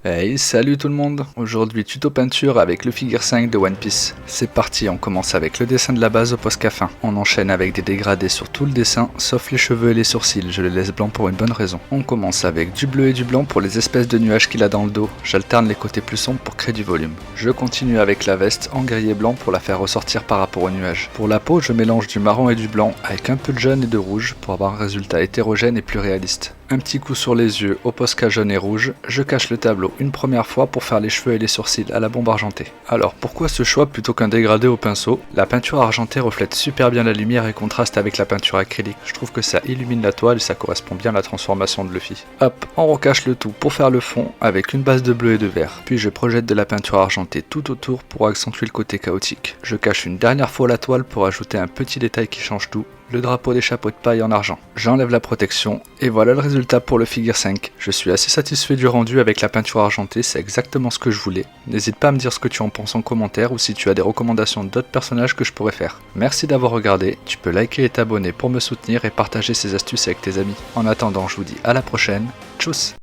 Hey, salut tout le monde. Aujourd'hui tuto peinture avec le figure 5 de One Piece. C'est parti, on commence avec le dessin de la base au Posca-fin. On enchaîne avec des dégradés sur tout le dessin, sauf les cheveux et les sourcils, je les laisse blancs pour une bonne raison. On commence avec du bleu et du blanc pour les espèces de nuages qu'il a dans le dos, j'alterne les côtés plus sombres pour créer du volume. Je continue avec la veste en gris et blanc pour la faire ressortir par rapport aux nuages. Pour la peau, je mélange du marron et du blanc avec un peu de jaune et de rouge pour avoir un résultat hétérogène et plus réaliste. Un petit coup sur les yeux au Posca jaune et rouge, je cache le tableau une première fois pour faire les cheveux et les sourcils à la bombe argentée. Alors pourquoi ce choix plutôt qu'un dégradé au pinceau? La peinture argentée reflète super bien la lumière et contraste avec la peinture acrylique. Je trouve que ça illumine la toile et ça correspond bien à la transformation de Luffy. Hop, on recache le tout pour faire le fond avec une base de bleu et de vert. Puis je projette de la peinture argentée tout autour pour accentuer le côté chaotique. Je cache une dernière fois la toile pour ajouter un petit détail qui change tout. Le drapeau des chapeaux de paille en argent. J'enlève la protection et voilà le résultat pour le figure 5. Je suis assez satisfait du rendu avec la peinture argentée, c'est exactement ce que je voulais. N'hésite pas à me dire ce que tu en penses en commentaire ou si tu as des recommandations d'autres personnages que je pourrais faire. Merci d'avoir regardé, tu peux liker et t'abonner pour me soutenir et partager ces astuces avec tes amis. En attendant, je vous dis à la prochaine, tchuss!